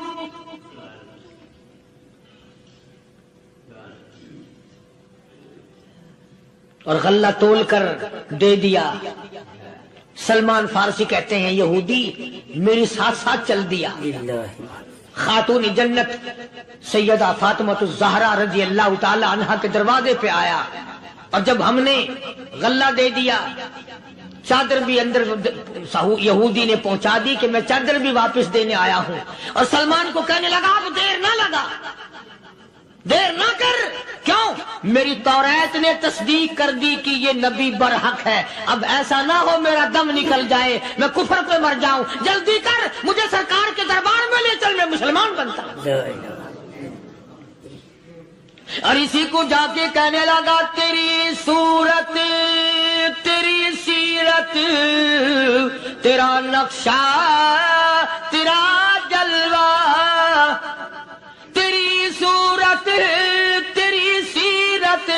اور غلہ تول کر دے دیا۔ سلمان فارسی کہتے ہیں یہودی میری ساتھ ساتھ چل دیا۔ خاتون جنت سیدہ فاطمہ الزہرا رضی اللہ تعالی عنہا کے دروازے پہ آیا، اور جب ہم نے غلہ دے دیا، چادر بھی اندر یہودی نے پہنچا دی کہ میں چادر بھی واپس دینے آیا ہوں، اور سلمان کو کہنے لگا اب دیر نہ لگا، دیر نہ کر، کیوں؟ میری توریت نے تصدیق کر دی کہ یہ نبی برحق ہے، اب ایسا نہ ہو میرا دم نکل جائے، میں کفر پہ مر جاؤں، جلدی کر، مجھے سرکار کے دربار میں لے چل، میں مسلمان بنتا ہوں۔ اور اسی کو جا کے کہنے لگا تیری صورت، تیری سیرت، تیرا نقشہ، تیرا جلوہ، تیری صورت، تیری سیرت،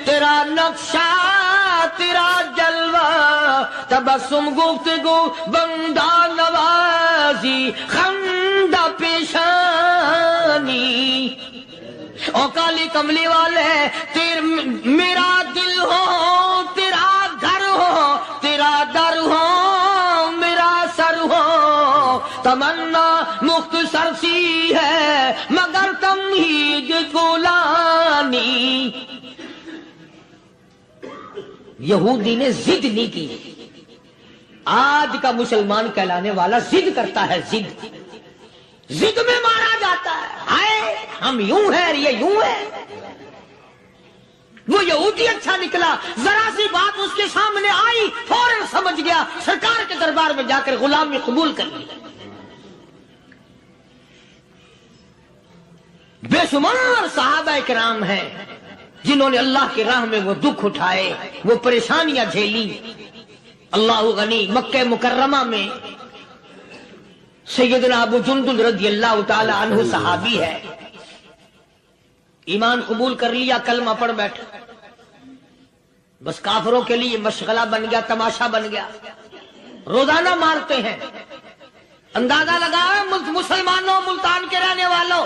تیرا نقشہ، تیرا جلوہ، تبسم گفتگو بندہ نوازی، خندہ پیشانی، او کالی کملی والے میرا دل ہو، تیرا گھر ہو، تیرا در ہو، میرا سر ہو، تمنا مختصر سی ہے مگر تمہید گولانی۔ یہودی نے ضد نہیں کی۔ آج کا مسلمان کہلانے والا ضد کرتا ہے، ضد میں مارا جاتا ہے، ہائے ہم یوں ہیں، یہ یوں ہے۔ وہ یہودی اچھا نکلا، ذرا سی بات اس کے سامنے آئی فوراً سمجھ گیا، سرکار کے دربار میں جا کر غلامی قبول کر لی۔ بے شمار صحابہ کرام ہیں جنہوں نے اللہ کی راہ میں وہ دکھ اٹھائے، وہ پریشانیاں جھیلی۔ اللہ غنی، مکہ مکرمہ میں سیدنا ابو جندل رضی اللہ تعالی عنہ صحابی ہے، ایمان قبول کر لیا، کلمہ پڑھ بیٹھا، بس کافروں کے لیے مشغلہ بن گیا، تماشا بن گیا، روزانہ مارتے ہیں۔ اندازہ لگاؤ مسلمانوں، ملتان کے رہنے والوں،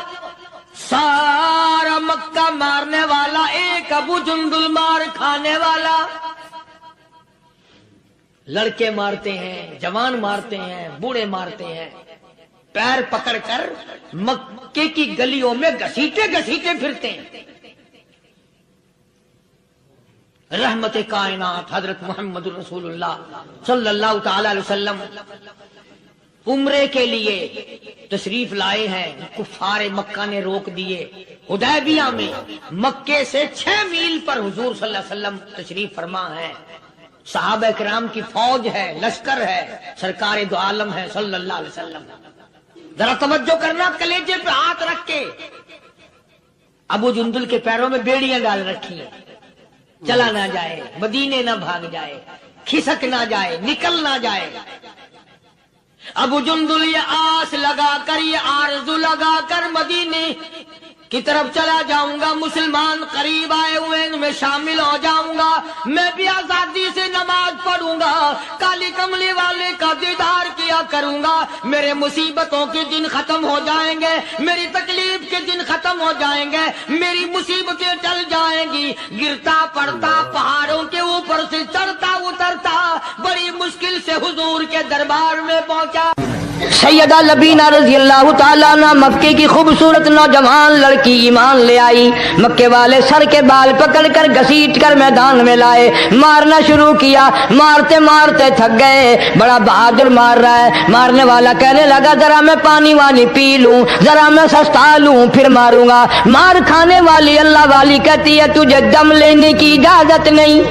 سارا مکہ مارنے والا ایک ابو جندل مار کھانے والا۔ لڑکے مارتے ہیں، جوان مارتے ہیں، بوڑھے مارتے ہیں، پیر پکڑ کر مکے کی گلیوں میں گھسیٹے گھسیٹے پھرتے ہیں۔ رحمت کائنات حضرت محمد رسول اللہ صلی اللہ تعالی علیہ وسلم عمرے کے لیے تشریف لائے ہیں، کفار مکہ نے روک دیے۔ حدیبیہ میں مکے سے 6 میل پر حضور صلی اللہ علیہ وسلم تشریف فرما ہے، صحابہ کرام کی فوج ہے، لشکر ہے، سرکار دو عالم ہے صلی اللہ علیہ وسلم۔ ذرا توجہ کرنا، کلیجے پہ ہاتھ رکھ کے ابو جندل کے پیروں میں بیڑیاں ڈال رکھی ہیں، چلا نہ جائے، مدینے نہ بھاگ جائے، کھسک نہ جائے، نکل نہ جائے۔ ابو جندل یہ آس لگا کر، یہ آرزو لگا کر مدینے کی طرف چلا جاؤں گا، مسلمان قریب آئے ہوئے ان میں شامل ہو جاؤں گا، میں بھی آزادی سے نماز پڑھوں گا، کالی کملی والے کا دیدار کیا کروں گا، میرے مصیبتوں کے دن ختم ہو جائیں گے، میری تکلیف کے دن ختم ہو جائیں گے، میری مصیبتیں ٹل جائیں گی۔ گرتا پڑتا پہاڑوں کے اوپر سے چڑھتا اترتا بڑی مشکل سے حضور کے دربار میں پہنچا۔ سیدہ لبینہ رضی اللہ تعالیٰ عنہ مکے کی خوبصورت نوجوان لڑکی ایمان لے آئی، مکے والے سر کے بال پکڑ کر گھسیٹ کر میدان میں لائے، مارنا شروع کیا، مارتے مارتے تھک گئے، بڑا بہادر مار رہا ہے۔ مارنے والا کہنے لگا ذرا میں پانی وانی پی لوں، ذرا میں سستا لوں پھر ماروں گا۔ مار کھانے والی اللہ والی کہتی ہے تجھے دم لینے کی اجازت نہیں،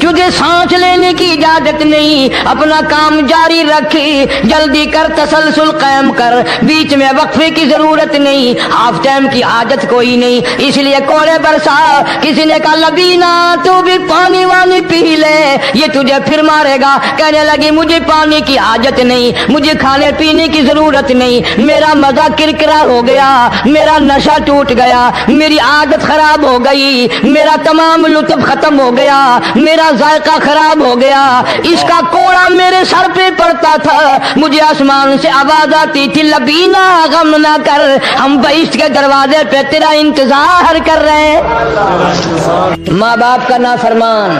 تجھے سانس لینے کی اجازت نہیں، اپنا کام جاری رکھ، جلدی کر، تسلسل قائم کر، بیچ میں وقفے کی ضرورت نہیں، ہاف ٹائم کی عادت کوئی نہیں۔ اس لیے کوڑے برسا، کسی نے کہا لبینہ تو بھی پانی وانی پی لے، یہ تجھے پھر مارے گا۔ کہنے لگی مجھے پانی کی حاجت نہیں، مجھے کھانے پینے کی ضرورت نہیں، میرا مزہ کرکرا ہو گیا، میرا نشہ ٹوٹ گیا، میری عادت خراب ہو گئی، میرا تمام لطف ختم ہو گیا، میرا ذائقہ خراب ہو گیا، اس کا کوڑا میرے سر پہ پڑتا تھا، مجھے آسمان سے آواز آتی تھی لبینہ غم نہ کر، ہم بہشت کے دروازے پہ تیرا انتظار کر رہے ہیں۔ ماں باپ کا نافرمان،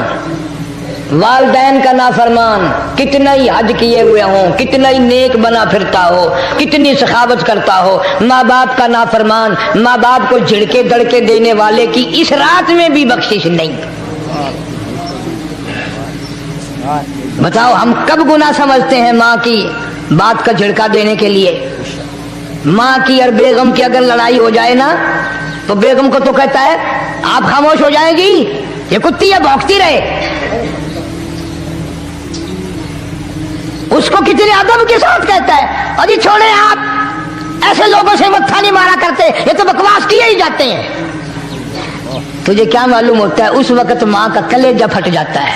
والدین کا نافرمان، کتنا ہی حج کیے ہوئے ہوں، کتنا ہی نیک بنا پھرتا ہو، کتنی سخاوت کرتا ہو، ماں باپ کا نافرمان، ماں باپ کو جھڑکے دڑکے دینے والے کی اس رات میں بھی بخشش نہیں۔ بتاؤ ہم کب گناہ سمجھتے ہیں ماں کی بات کا جھڑکا دینے کے لیے؟ ماں کی اور بیگم کی اگر لڑائی ہو جائے نا تو بیگم کو تو کہتا ہے آپ خاموش ہو جائیں گی، یہ کتی ہے بھونکتی رہے۔ اس کو کتنے ادب کے ساتھ کہتا ہے ابھی چھوڑے آپ، ایسے لوگوں سے متھا نہیں مارا کرتے، یہ تو بکواس کیے ہی جاتے ہیں۔ تجھے کیا معلوم ہوتا ہے اس وقت ماں کا کلیجہ پھٹ جاتا ہے۔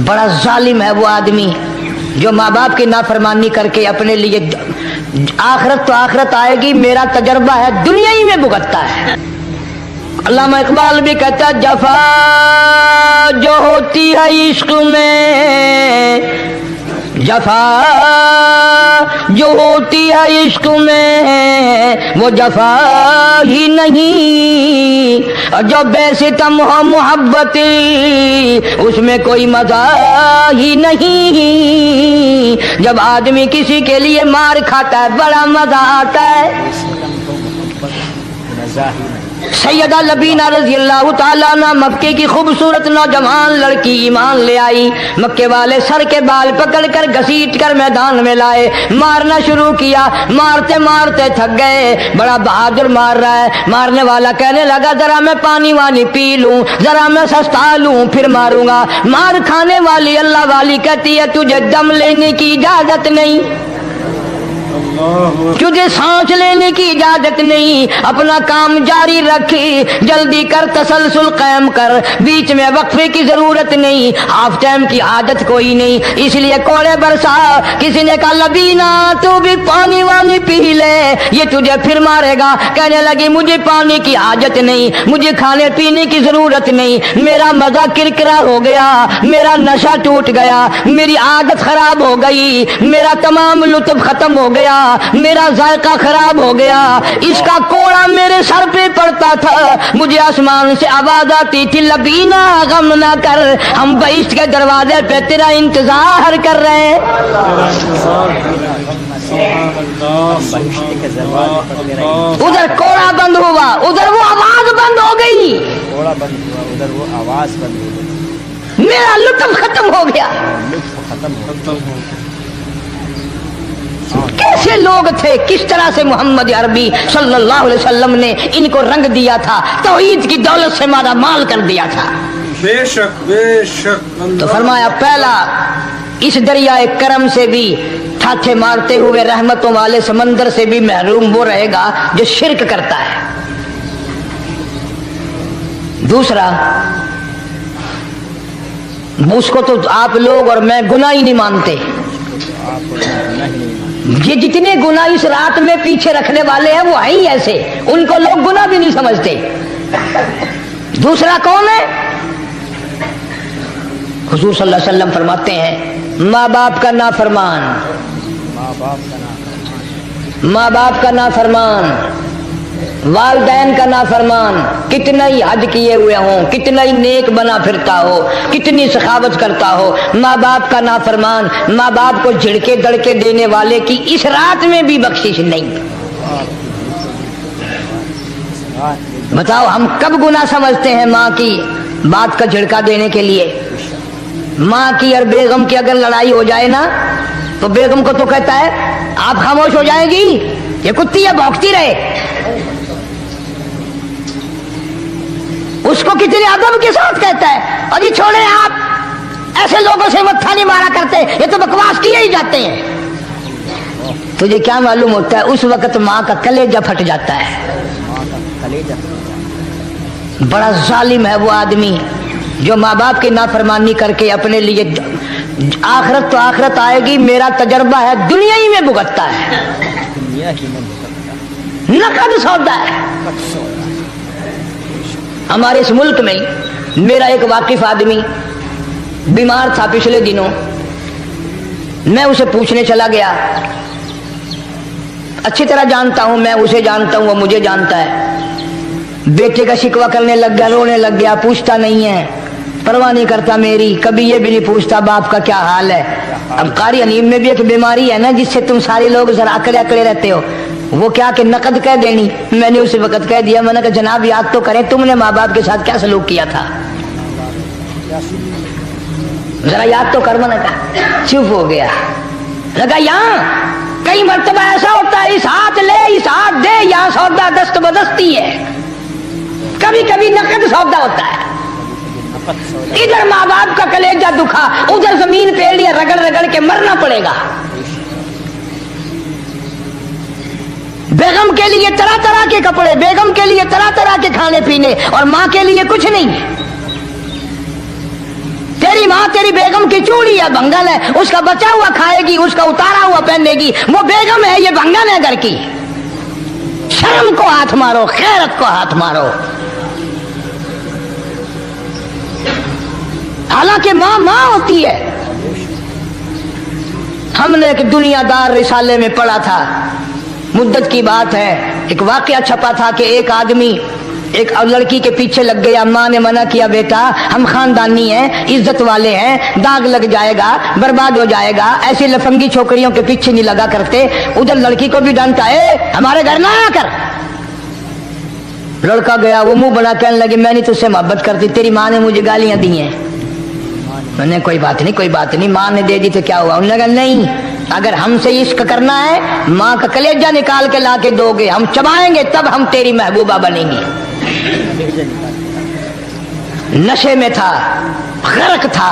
بڑا ظالم ہے وہ آدمی جو ماں باپ کی نافرمانی کر کے اپنے لیے آخرت تو آخرت آئے گی، میرا تجربہ ہے دنیا ہی میں بھگتتا ہے۔ علامہ اقبال بھی کہتا ہے جفا جو ہوتی ہے عشق میں، جفا جو ہوتی ہے عشق میں وہ جفا ہی نہیں، اور جو بے ستم ہو محبت اس میں کوئی مزہ ہی نہیں۔ جب آدمی کسی کے لیے مار کھاتا ہے بڑا مزہ آتا ہے۔ سیدہ لبینہ رضی اللہ تعالیٰ عنہ مکے کی خوبصورت نوجوان لڑکی ایمان لے آئی، مکے والے سر کے بال پکڑ کر گھسیٹ کر میدان میں لائے، مارنا شروع کیا، مارتے مارتے تھک گئے، بڑا بہادر مار رہا ہے۔ مارنے والا کہنے لگا ذرا میں پانی وانی پی لوں، ذرا میں سستا لوں پھر ماروں گا۔ مار کھانے والی اللہ والی کہتی ہے تجھے دم لینے کی اجازت نہیں، تجھے سانس لینے کی اجازت نہیں، اپنا کام جاری رکھ، جلدی کر، تسلسل قائم کر، بیچ میں وقفے کی ضرورت نہیں، ہاف ٹائم کی عادت کوئی نہیں، اس لیے کوڑے برسا۔ کسی نے کہا لبینا تو بھی پانی وانی پی لے، یہ تجھے پھر مارے گا۔ کہنے لگی مجھے پانی کی حاجت نہیں، مجھے کھانے پینے کی ضرورت نہیں، میرا مزہ کرکرا ہو گیا، میرا نشہ ٹوٹ گیا، میری عادت خراب ہو گئی، میرا تمام لطف ختم ہو گیا، میرا ذائقہ خراب ہو گیا، اس کا کوڑا میرے سر پہ پڑتا تھا، مجھے آسمان سے آواز آتی تھی لبینا غم نہ کر، ہم بہشت کے دروازے پہ تیرا انتظار کر رہے ہیں۔ ادھر کوڑا بند ہوا، ادھر وہ آواز بند ہو گئی، کوڑا بند ہوا، ادھر وہ آواز بند ہو گئی، میرا لطف ختم ہو گیا۔ لطف ختم ہو گیا۔ کیسے لوگ تھے، کس طرح سے محمد عربی صلی اللہ علیہ وسلم نے ان کو رنگ دیا تھا، توحید کی دولت سے مالا مال کر دیا تھا۔ بے شک بے شک۔ تو فرمایا پہلا اس دریائے کرم سے بھی ٹھاٹھے مارتے ہوئے رحمتوں والے سمندر سے بھی محروم وہ رہے گا جو شرک کرتا ہے۔ دوسرا، اس کو تو آپ لوگ اور میں گناہ ہی نہیں مانتے، یہ جتنے گناہ اس رات میں پیچھے رکھنے والے ہیں وہ ہیں ہی ایسے، ان کو لوگ گناہ بھی نہیں سمجھتے۔ دوسرا کون ہے؟ حضور صلی اللہ علیہ وسلم فرماتے ہیں ماں باپ کا نافرمان، ماں باپ کا نافرمان، والدین کا نافرمان، کتنا ہی حج کیے ہوئے ہوں، کتنا ہی نیک بنا پھرتا ہو، کتنی سخاوت کرتا ہو، ماں باپ کا نافرمان، ماں باپ کو جھڑکے دڑکے دینے والے کی اس رات میں بھی بخشش نہیں۔ بتاؤ ہم کب گناہ سمجھتے ہیں ماں کی بات کا جھڑکا دینے کے لیے؟ ماں کی اور بیگم کی اگر لڑائی ہو جائے نا تو بیگم کو تو کہتا ہے آپ خاموش ہو جائیں گی، یہ کتی ہے بھونکتی رہے۔ اس کو کتنے ادب کے ساتھ کہتا ہے اور یہ چھوڑے آپ ایسے لوگوں سے متھا نہیں مارا کرتے، یہ تو بکواس کیے ہی جاتے ہیں۔ تجھے کیا معلوم ہوتا ہے اس وقت ماں کا کلیجہ پھٹ جاتا ہے۔ بڑا ظالم ہے وہ آدمی جو ماں باپ کی نافرمانی کر کے اپنے لیے آخرت تو آخرت آئے گی، میرا تجربہ ہے دنیا ہی میں بھگتتا ہے، نقد سودا ہے۔ ہمارے اس ملک میں میرا ایک واقف آدمی بیمار تھا پچھلے دنوں، میں اسے پوچھنے چلا گیا، اچھی طرح جانتا ہوں، میں اسے جانتا ہوں، وہ مجھے جانتا ہے۔ بیٹے کا شکوہ کرنے لگ گیا، رونے لگ گیا، پوچھتا نہیں ہے، پرواہ نہیں کرتا میری، کبھی یہ بھی نہیں پوچھتا باپ کا کیا حال ہے۔ اب قاری حنیم میں بھی ایک بیماری ہے نا جس سے تم سارے لوگ ذرا اکڑے اکڑے رہتے ہو، وہ کیا کہ نقد کہہ دینی۔ میں نے اسی وقت کہہ دیا، میں نے کہا جناب یاد تو کریں تم نے ماں باپ کے ساتھ کیا سلوک کیا تھا، ذرا یاد تو کر۔ میں نے کہا چپ ہو گیا، لگا یہاں کئی مرتبہ ایسا ہوتا ہے اس ہاتھ لے اس ہاتھ دے، یہاں سودا دست بدستی ہے، کبھی کبھی نقد سودا ہوتا ہے۔ ادھر ماں باپ کا کلیجہ دکھا، ادھر زمین پہ لیا رگڑ رگڑ کے مرنا پڑے گا۔ بیگم کے لیے طرح طرح کے کپڑے، بیگم کے لیے طرح طرح کے کھانے پینے، اور ماں کے لیے کچھ نہیں۔ تیری ماں تیری بیگم کی چوڑی ہے، بنگل ہے، اس کا بچا ہوا کھائے گی، اس کا اتارا ہوا پہنے گی، وہ بیگم ہے، یہ بنگل ہے گھر کی۔ شرم کو ہاتھ مارو، خیرت کو ہاتھ مارو۔ حالانکہ ماں ماں ہوتی ہے۔ ہم نے ایک دنیا دار رسالے میں پڑھا تھا، مدت کی بات ہے، ایک واقعہ چھپا تھا کہ ایک آدمی ایک لڑکی کے پیچھے لگ گیا، ماں نے منع کیا بیٹا ہم خاندانی ہیں، عزت والے ہیں، داغ لگ جائے گا، برباد ہو جائے گا، ایسی لفنگی چھوکریوں کے پیچھے نہیں لگا کرتے۔ ادھر لڑکی کو بھی ڈانٹا ہے ہمارے گھر نہ آیا کر۔ لڑکا گیا، وہ منہ بنا کہنے لگے میں نہیں تجھ سے محبت کرتی، تیری ماں نے مجھے گالیاں دی ہیں۔ میں نے کوئی بات نہیں کوئی بات نہیں، ماں نے دے دی تو کیا ہوا؟ انہوں نے کہا نہیں، اگر ہم سے عشق کرنا ہے ماں کا کلیجہ نکال کے لا کے دو گے، ہم چبائیں گے تب ہم تیری محبوبہ بنیں گی۔ نشے میں تھا، غرق تھا،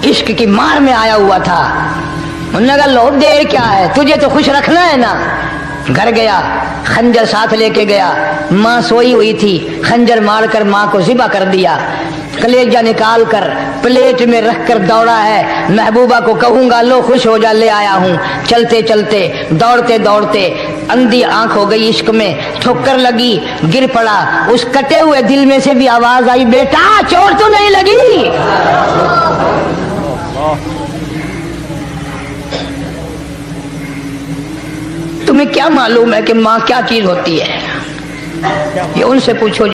عشق کی مار میں آیا ہوا تھا، انہوں نے کہا لو دیر کیا ہے، تجھے تو خوش رکھنا ہے نا۔ گھر گیا، خنجر ساتھ لے کے گیا، ماں سوئی ہوئی تھی، خنجر مار کر ماں کو ذبح کر دیا، کلیجہ نکال کر پلیٹ میں رکھ کر دوڑا ہے، محبوبہ کو کہوں گا لو خوش ہو جا، لے آیا ہوں۔ چلتے چلتے دوڑتے دوڑتے اندھی آنکھ ہو گئی عشق میں، ٹھوکر لگی، گر پڑا، اس کٹے ہوئے دل میں سے بھی آواز آئی، بیٹا چوٹ تو نہیں لگی؟ تمہیں کیا معلوم ہے کہ ماں کیا چیز ہوتی ہے؟ یہ ان سے پوچھو